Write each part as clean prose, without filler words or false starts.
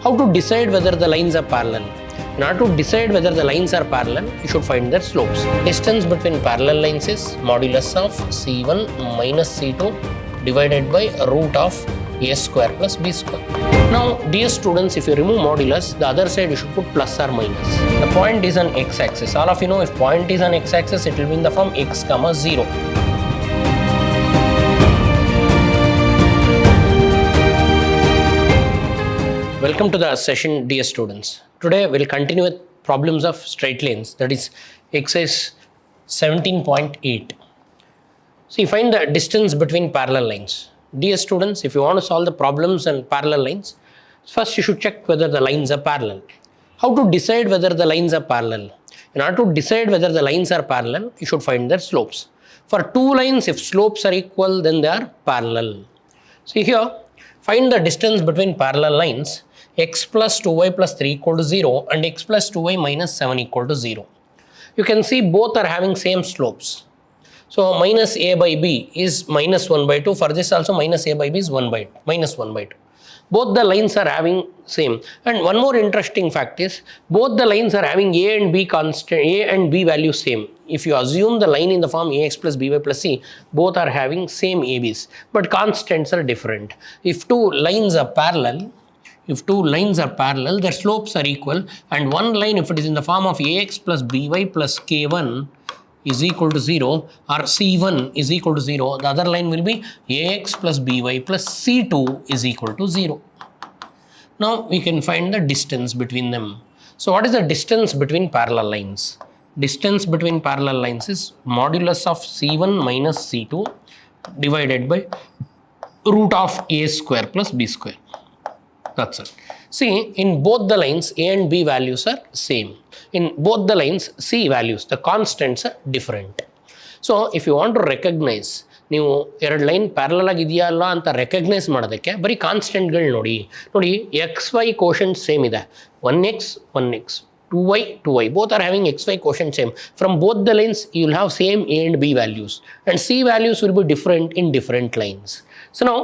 How to decide whether the lines are parallel? In order to decide whether the lines are parallel, you should find their slopes. Distance between parallel lines is modulus of C1 minus C2 divided by root of a square plus b square. Now, dear students, if you remove modulus, the other side you should put plus or minus. The point is on x-axis. All of you know if point is on x-axis, it will be in the form x comma 0. Welcome to the session, dear students. Today we'll continue with problems of straight lines, that is exercise 17.8. See, find the distance between parallel lines. Dear students, if you want to solve the problems on parallel lines, first you should check whether the lines are parallel. How to decide whether the lines are parallel? In order to decide whether the lines are parallel, you should find their slopes. For two lines, if slopes are equal, then they are parallel. See here, find the distance between parallel lines x plus 2y plus 3 equal to 0 and x plus 2y minus 7 equal to 0. You can see both are having same slopes. So minus a by b is minus 1 by 2. For this also minus a by b is minus 1 by 2. Both the lines are having same. And one more interesting fact is both the lines are having a and b constant, a and b value same. If you assume the line in the form ax plus by plus c, both are having same ab's, but constants are different. If two lines are parallel, their slopes are equal, and one line, if it is in the form of ax plus by plus k1 is equal to 0 or c1 is equal to 0, the other line will be ax plus by plus c2 is equal to 0. Now we can find the distance between them. So what is the distance between parallel lines? Distance between parallel lines is modulus of c1 minus c2 divided by root of a square plus b square. That's it. See, in both the lines, A and B values are same. In both the lines, C values, the constants are different. So, if you want to recognize, ನೀವು ಎರಡು line parallel ಆಗಿದೆಯಾ ಅಲ್ಲ ಅಂತ recognise ಮಾಡೋದಕ್ಕೆ ಬರೀ ಕಾನ್ಸ್ಟೆಂಟ್ಗಳು ನೋಡಿ X Y quotient same ಇದೆ 1x 2y 2y, both are having xy quotient same. From both the lines you will have same a and b values, and c values will be different in different lines. So now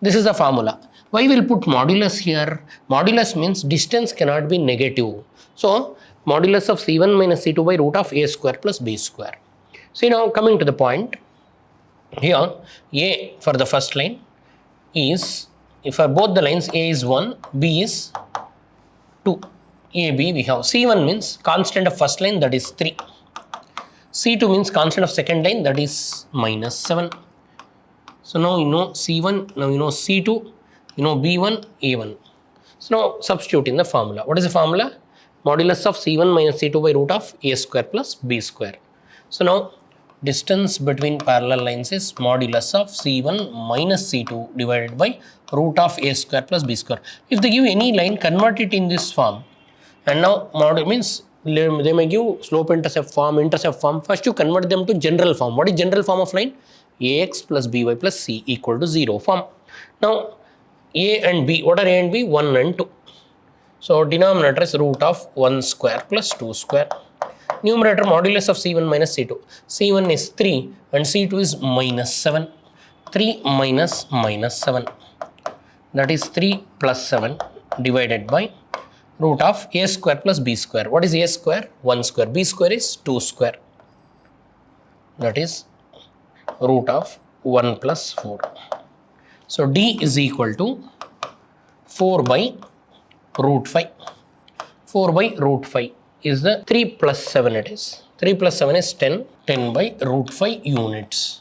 this is the formula. Why we'll put modulus here? Modulus means distance cannot be negative. So modulus of c1 minus c2 by root of a square plus b square. See, now coming to the point, here a for the first line is, if for both the lines a is 1, b is 2. AB we have C1 means constant of first line, that is 3. C2 means constant of second line, that is minus 7. So now you know C1, now you know C2, you know B1, A1. So now substitute in the formula. What is the formula? Modulus of C1 minus C2 by root of A square plus B square. So now distance between parallel lines is modulus of C1 minus C2 divided by root of A square plus B square. If they give any line, convert it in this form. And now model means they may give slope intercept form. First you convert them to general form. What is general form of line? Ax plus by plus c equal to 0 form. Now a and b, what are a and b? 1 and 2. So denominator is root of 1 square plus 2 square. Numerator modulus of c1 minus c2. C1 is 3 and c2 is minus 7. 3 minus 7. That is 3 plus 7 divided by root of a square plus b square. What is a square? 1 square. B square is 2 square. That is root of 1 plus 4. So d is equal to 4 by root 5. 4 by root 5 is the 3 plus 7 it is. 3 plus 7 is 10. 10 by root 5 units.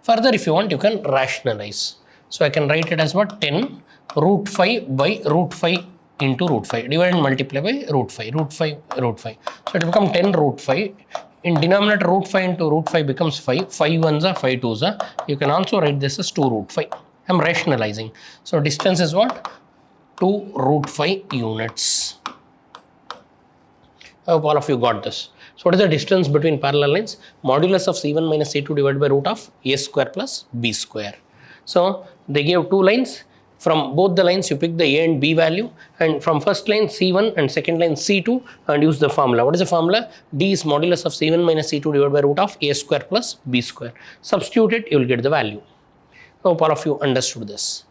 Further, if you want, you can rationalize. So I can write it as what? 10 root 5 by root 5 into root 5, divide and multiply by root 5. So it will become 10 root 5. In denominator, root 5 into root 5 becomes 5. 5 ones are 5 twos are. You can also write this as 2 root 5. I am rationalizing. So distance is what? 2 root 5 units. I hope all of you got this. So what is the distance between parallel lines? Modulus of c1 minus c2 divided by root of a square plus b square. So they gave two lines. From both the lines you pick the a and b value, and from first line c1 and second line c2, and use the formula. What is the formula? D is modulus of c1 minus c2 divided by root of a square plus b square. Substitute it, you will get the value. Hope all of you understood this.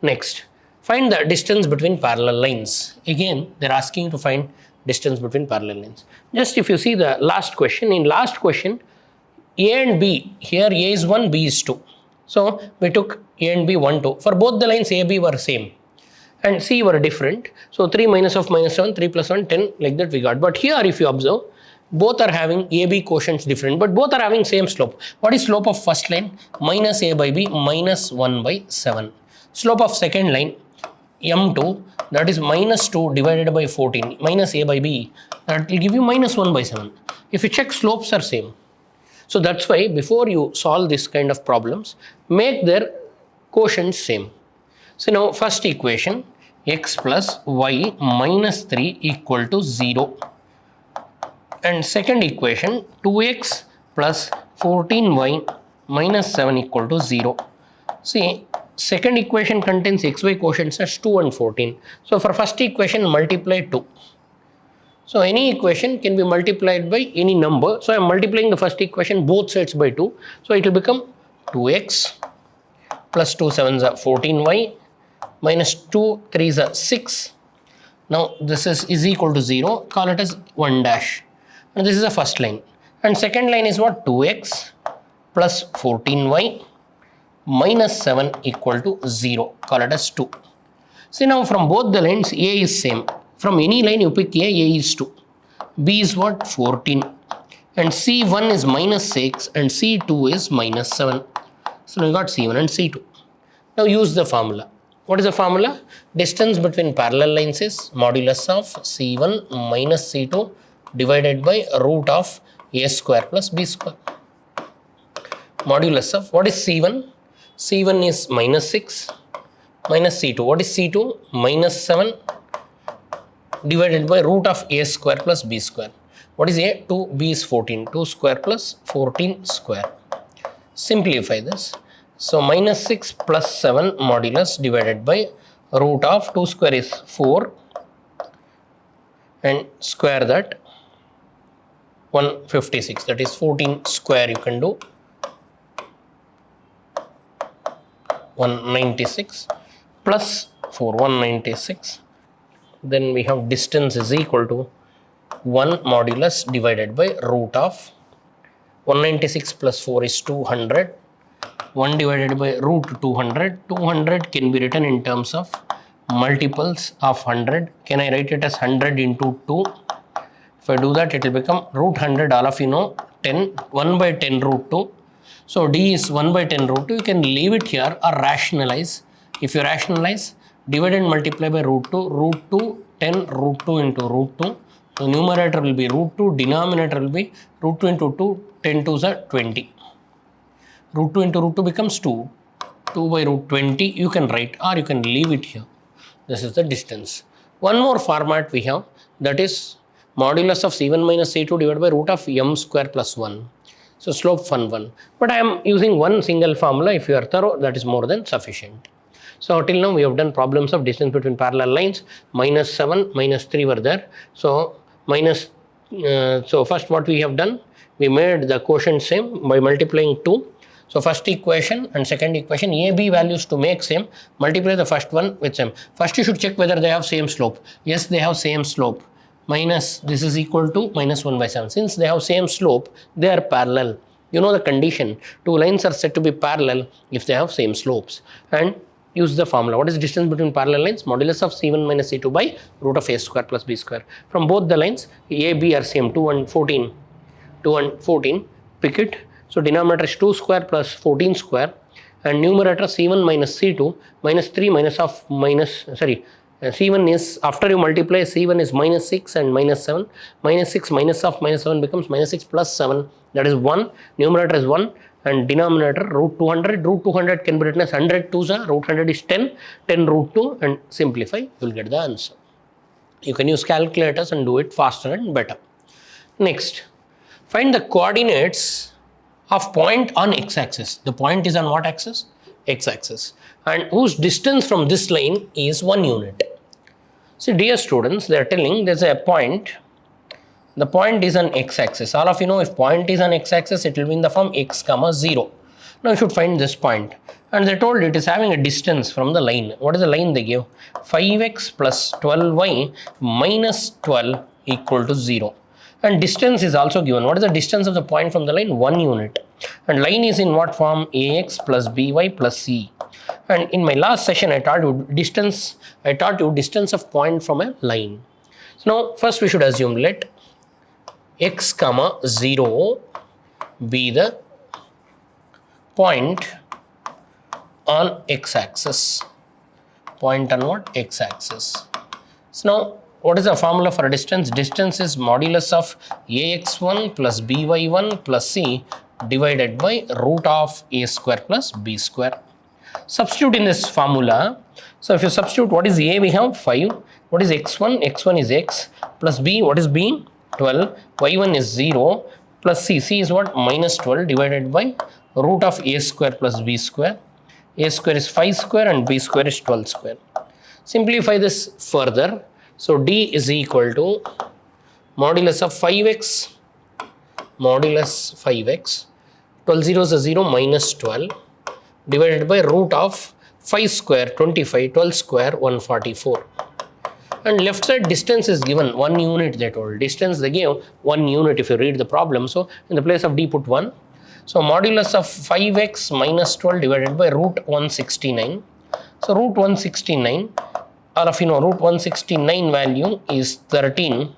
Next, Find the distance between parallel lines. Again, they're asking you to find distance between parallel lines. Just if you see the last question, in last question, A and B, here A is 1, B is 2. So we took A and B 1, 2. For both the lines, A, B were same and C were different. So 3 minus of minus 7, 3 plus 1, 10, like that we got. But here if you observe, both are having A, B quotients different, but both are having same slope. What is slope of first line? Minus A by B minus 1 by 7. Slope of second line, M2, that is minus 2 divided by 14, minus A by B, that will give you minus 1 by 7. If you check, slopes are same. So that's why before you solve this kind of problems, make their quotients same. So now first equation, x plus y minus 3 equal to 0. And second equation, 2x plus 14y minus 7 equal to 0. See, second equation contains xy quotients as 2 and 14. So for first equation, multiply 2. So any equation can be multiplied by any number. So I am multiplying the first equation both sides by 2. So it will become 2x plus 2 7s are 14y minus 2 3s are 6. Now this is equal to 0. Call it as 1 dash. And this is the first line. And second line is what? 2x plus 14y minus 7 equal to 0. Call it as 2. See now from both the lines, A is same. From any line you pick A is 2. B is what? 14. And C1 is minus 6 and C2 is minus 7. So we got C1 and C2. Now use the formula. What is the formula? Distance between parallel lines is modulus of C1 minus C2 divided by root of A square plus B square. Modulus of, what is C1? C1 is minus 6 minus C2. What is C2? Minus 7 divided by root of A square plus B square. What is A? 2, B is 14. 2 square plus 14 square. Simplify this. So minus 6 plus 7 modulus divided by root of 2 square is 4 and square that 156, that is 14 square you can do 196 plus 4 196. Then we have distance is equal to 1 modulus divided by root of 196 plus 4 is 200. 1 divided by root 200. 200 can be written in terms of multiples of 100. Can I write it as 100 into 2? If I do that, it will become root 100. All of you know 10. 1 by 10 root 2. So D is 1 by 10 root 2. You can leave it here or rationalize. If you rationalize, divide and multiply by root 2. Root 2, 10 root 2 into root 2. So numerator will be root 2. Denominator will be root 2 into 2. 10 2s are 20. Root 2 into root 2 becomes 2. 2 by root 20 you can write or you can leave it here. This is the distance. One more format we have, that is modulus of C1 minus C2 divided by root of m square plus 1. So slope fun 1. But I am using one single formula. If you are thorough, that is more than sufficient. So till now we have done problems of distance between parallel lines. Minus 7, minus 3 were there. So so first what we have done, we made the quotient same by multiplying 2. So first equation and second equation, A, B values to make same, multiply the first one with same. First you should check whether they have same slope. Yes, they have same slope. Minus this is equal to minus 1 by 7. Since they have same slope, they are parallel. You know the condition. Two lines are said to be parallel if they have same slopes. And use the formula. What is the distance between parallel lines? Modulus of C1 minus C2 by root of A square plus B square. From both the lines, A, B are same, 2 and 14. 2 and 14. Pick it. So denominator is 2 square plus 14 square and numerator C1 minus C2 minus 3 minus of minus, C1 is, after you multiply, C1 is minus 6 and minus 7. Minus 6 minus of minus 7 becomes minus 6 plus 7, that is 1. Numerator is 1 and denominator root 200. Root 200 can be written as 100 2s are, root 100 is 10. 10 root 2 and simplify, you will get the answer. You can use calculators and do it faster and better. Next, find the coordinates of point on x-axis. The point is on what axis? X-axis. And whose distance from this line is 1 unit. See, dear students, they are telling there is a point. The point is on x-axis. All of you know if point is on x-axis, it will be in the form x comma 0. Now you should find this point. And they told it is having a distance from the line. What is the line they gave? 5x plus 12y minus 12 equal to 0. And distance is also given. What is the distance of the point from the line? 1 unit. And line is in what form? Ax plus by plus c. And in my last session, I taught you distance of point from a line. So now first we should assume let x comma 0 be the point on x-axis. Point on what? X-axis. So now what is the formula for a distance? Distance is modulus of ax1 plus by1 plus c divided by root of a square plus b square. Substitute in this formula. So if you substitute, what is a? We have 5. What is x1? x1 is x plus b. What is b? 12. y1 is 0 plus c. c is what? Minus 12 divided by root of a square plus b square. A square is 5 square and b square is 12 square. Simplify this further. So d is equal to modulus of 5x, modulus 5x, 12 zeros is 0, minus 12 divided by root of 5 square 25, 12 square 144. And left side distance is given 1 unit, they told. Distance they gave 1 unit if you read the problem. So in the place of d put 1. So modulus of 5x minus 12 divided by root 169. So root 169, all of you know root 169 value is 13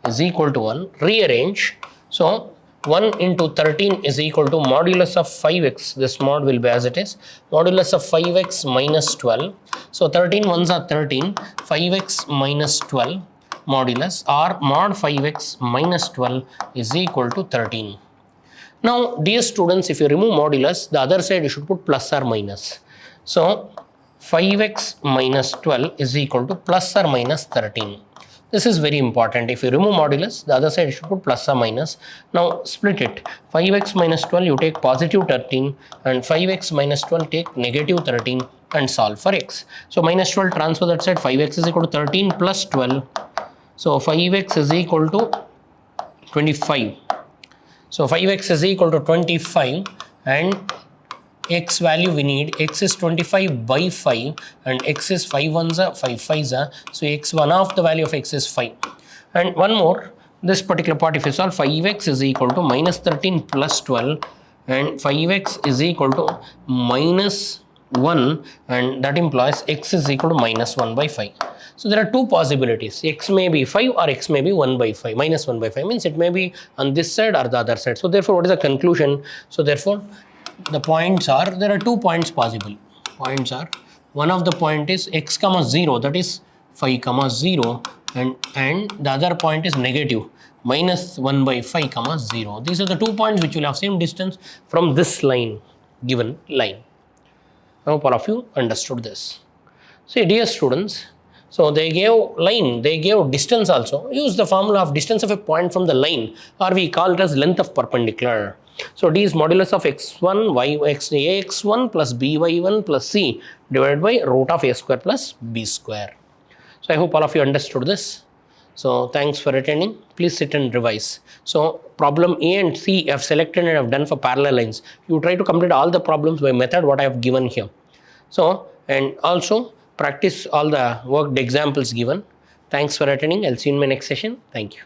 is equal to 1. Rearrange. So 1 into 13 is equal to modulus of 5x. This mod will be as it is. Modulus of 5x minus 12. So 13 ones are 13. 5x minus 12 modulus or mod 5x minus 12 is equal to 13. Now, dear students, if you remove modulus, the other side you should put plus or minus. So 5x minus 12 is equal to plus or minus 13. This is very important. If you remove modulus, the other side you should put plus or minus. Now split it. 5x minus 12 you take positive 13 and 5x minus 12 take negative 13 and solve for x. So minus 12 transfer that side, 5x is equal to 13 plus 12. So 5x is equal to 25. So 5x is equal to 25 and x value we need, x is 25 by 5 and x is 5 ones are 5 5s are, so x one of the value of x is 5. And one more, this particular part if you solve, 5x is equal to minus 13 plus 12 and 5x is equal to minus 1 and that implies x is equal to minus 1 by 5. So there are two possibilities, x may be 5 or x may be 1 by 5, minus 1 by 5 means it may be on this side or the other side. So therefore what is the conclusion? So therefore the points are, there are 2 points possible. Points are, one of the point is x comma 0, that is 5 comma 0 and the other point is negative minus 1 by 5 comma 0. These are the 2 points which will have same distance from this line, given line. I hope all of you understood this. See, dear students, so they gave line, they gave distance also. Use the formula of distance of a point from the line, or we call it as length of perpendicular. So d is modulus of x1 ax1 plus by1 plus c divided by root of a square plus b square. So I hope all of you understood this. So thanks for attending. Please sit and revise. So problem A and C I have selected and I have done for parallel lines. You try to complete all the problems by method what I have given here. So and also practice all the worked examples given. Thanks for attending. I'll see you in my next session. Thank you.